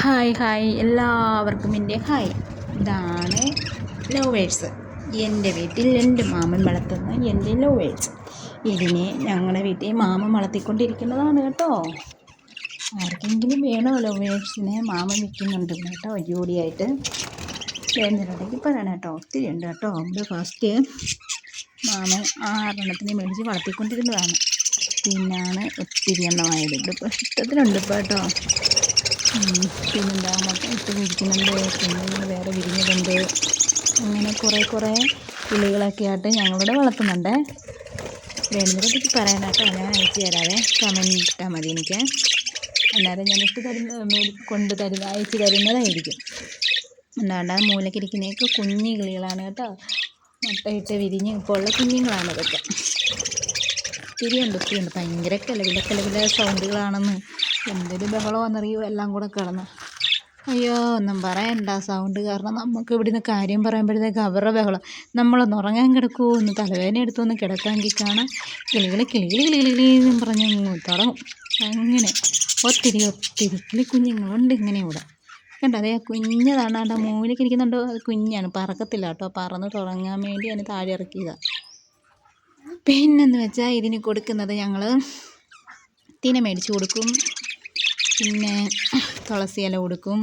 Hi എല്ലാവർക്കും എൻ്റെ hi. ഇതാണ് ലവേഴ്സ്. എൻ്റെ വീട്ടിൽ എൻ്റെ മാമൻ വളർത്തുന്ന എൻ്റെ ലവേഴ്സ്. ഇതിനെ ഞങ്ങളുടെ വീട്ടിൽ മാമൻ വളർത്തിക്കൊണ്ടിരിക്കുന്നതാണ് കേട്ടോ. ആർക്കെങ്കിലും വേണോ ലവേഴ്സിനെ? മാമൻ വിൽക്കുന്നുണ്ട് കേട്ടോ, ജോഡിയായിട്ട്. വേണ്ടതിലേക്ക് പറയണം കേട്ടോ, ഒത്തിരി ഉണ്ട് കേട്ടോ. ഇത് ഫസ്റ്റ് മാമൻ 6 മേടിച്ച് വളർത്തിക്കൊണ്ടിരുന്നതാണ്. പിന്നാണ് ഒത്തിരി എണ്ണമായത്. ഇതിപ്പോൾ ഇഷ്ടത്തിനുണ്ട് ഇപ്പോൾ കേട്ടോ. പിന്നെന്താ, മുട്ട ഇട്ട് വിരിക്കുന്നുണ്ട്, പിന്നെ വേറെ വിരിഞ്ഞതുണ്ട്. അങ്ങനെ കുറേ കിളികളൊക്കെ ആയിട്ട് ഞങ്ങളിവിടെ വളർത്തുന്നുണ്ട്. വേണ്ടതൊക്കെ പറയണം കേട്ടോ, ഞാൻ അയച്ചു തരാവേ. കമൻറ്റ് ഇട്ടാൽ മതി എനിക്ക്, അന്നേരം ഞാൻ അയച്ചു തരുന്നതായിരിക്കും. എന്താണ്ടാ മൂലക്കിരിക്കുന്നതൊക്കെ കുഞ്ഞു കിളികളാണ് കേട്ടോ. മുട്ടയിട്ട് വിരിഞ്ഞ് ഇപ്പോൾ ഉള്ള കുഞ്ഞുങ്ങളാണ് ഇതൊക്കെ. ഒത്തിരിയുണ്ട്. ഭയങ്കര കലവില സൗണ്ടുകളാണെന്ന്. എന്തൊരു ബഹളമാണെന്നറിയോ, എല്ലാം കൂടെ കിടന്ന്. അയ്യോ, ഒന്നും പറയണ്ട സൗണ്ട് കാരണം. നമുക്ക് ഇവിടുന്ന് കാര്യം പറയുമ്പോഴത്തേക്ക് അവരുടെ ബഹളം. നമ്മളൊന്ന് ഉറങ്ങാൻ കിടക്കുമോ, ഒന്ന് തലവേദന എടുത്തൊന്ന് കിടക്കാമെങ്കിൽ കാണാം കിളികളെന്നും പറഞ്ഞ് തുടങ്ങും. അങ്ങനെ ഒത്തിരി കിളിക്കുഞ്ഞുങ്ങളുണ്ട് ഇങ്ങനെ ഇവിടെ കണ്ടോ. അതേ കുഞ്ഞതാണ് കേട്ടോ, മൂലയ്ക്ക് ഇരിക്കുന്നുണ്ടോ. അത് കുഞ്ഞാണ്, പറക്കത്തില്ല കേട്ടോ. പറന്ന് തുടങ്ങാൻ വേണ്ടി അതിന് താഴെ ഇറക്കിയതാണ്. പിന്നെന്ന് വെച്ചാൽ ഇതിന് കൊടുക്കുന്നത് ഞങ്ങൾ തീന മേടിച്ച് കൊടുക്കും. പിന്നെ തുളസി ഇല കൊടുക്കും,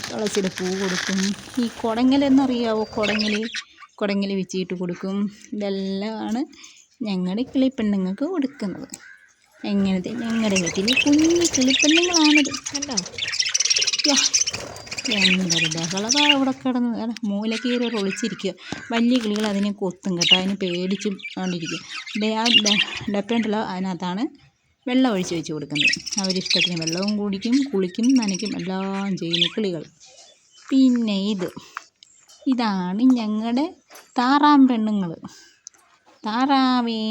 തുളസിയുടെ പൂ കൊടുക്കും. ഈ കുടങ്ങലെന്നറിയാവോ, കുടങ്ങൽ വെച്ചിട്ട് കൊടുക്കും. ഇതെല്ലാമാണ് ഞങ്ങളുടെ കിളിപ്പെണ്ണുങ്ങൾക്ക് കൊടുക്കുന്നത്. എങ്ങനത്തെ ഞങ്ങളുടെ വീട്ടിൽ കുഞ്ഞു കിളിപ്പെണ്ണുങ്ങളാണിത് കണ്ടോ. എന്തൊരു ബഹളമാണ് അവിടെ കിടന്ന്. മൂലയ്ക്ക് കയറി ഒളിച്ചിരിക്കുക. വലിയ കിളികൾ അതിനെ കൊത്തും കേട്ടോ, അതിന് പേടിച്ച് കൊണ്ടിരിക്കും. ആ ഡപ്പയുണ്ടല്ലോ, അതിനകത്താണ് വെള്ളം ഒഴിച്ച് വെച്ച് കൊടുക്കുന്നത്. അവരിഷ്ടത്തിന് വെള്ളവും കുടിക്കും, കുളിക്കും, നനയ്ക്കും, എല്ലാം ചെയ്യുന്ന കിളികൾ. പിന്നെ ഇതാണ് ഞങ്ങളുടെ താറാം പെണ്ണുങ്ങൾ. താറാവേ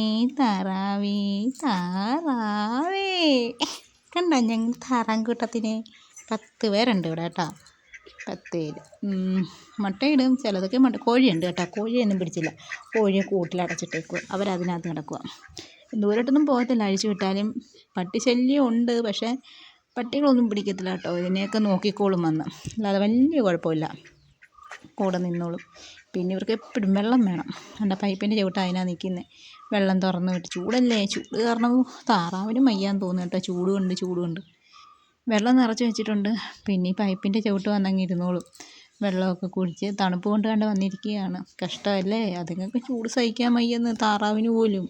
കണ്ട, ഞങ്ങൾ താറാംകൂട്ടത്തിന് 10 പേരുണ്ട് ഇവിടെ കേട്ടോ. 10 പേര് മുട്ടയിടും. ചിലതൊക്കെ കോഴിയുണ്ട് കേട്ടോ. കോഴിയൊന്നും പിടിച്ചില്ല. കോഴിയെ കൂട്ടിലടച്ചിട്ടേക്കുക, അവരതിനകത്ത് കിടക്കുക. ദൂരോട്ടൊന്നും പോകത്തില്ല, അഴിച്ചു വിട്ടാലും. പട്ടി ശല്യം ഉണ്ട്, പക്ഷേ പട്ടികളൊന്നും പിടിക്കത്തില്ല കേട്ടോ. ഇതിനെയൊക്കെ നോക്കിക്കോളും വന്ന്, അല്ലാതെ വലിയ കുഴപ്പമില്ല, കൂടെ നിന്നോളും. പിന്നെ ഇവർക്ക് എപ്പോഴും വെള്ളം വേണം. എൻ്റെ പൈപ്പിൻ്റെ ചവിട്ട് അതിനാണ് നിൽക്കുന്നത്. വെള്ളം തുറന്ന് വിട്ട്, ചൂടല്ലേ, ചൂട് കാരണം താറാവിനും വയ്യാന്ന് തോന്നുന്നു കേട്ടോ. ചൂടുകൊണ്ട് വെള്ളം നിറച്ച് വെച്ചിട്ടുണ്ട്. പിന്നെ ഈ പൈപ്പിൻ്റെ ചവിട്ട് വന്നങ്ങ് ഇരുന്നോളും. വെള്ളമൊക്കെ കുടിച്ച് തണുപ്പ് കൊണ്ട് കണ്ട് വന്നിരിക്കുകയാണ്. കഷ്ടമല്ലേ, അതുങ്ങൾക്ക് ചൂട് സഹിക്കാൻ വയ്യെന്ന്, താറാവിന് പോലും.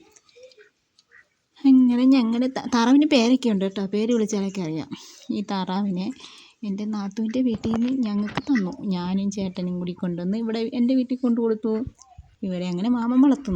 അങ്ങനെ ഞങ്ങളുടെ താറാവിന് പേരൊക്കെ ഉണ്ട് കേട്ടോ. പേര് വിളിച്ചാലൊക്കെ അറിയാം. ഈ താറാവിനെ എൻ്റെ നാത്തൂൻ്റെ വീട്ടിൽ നിന്ന് ഞങ്ങൾക്ക് തന്നു. ഞാനും ചേട്ടനും കൂടി കൊണ്ടുവന്ന് ഇവിടെ എൻ്റെ വീട്ടിൽ കൊണ്ടു കൊടുത്തു. ഇവരെ അങ്ങനെ മാമൻ വളർത്തുന്നു.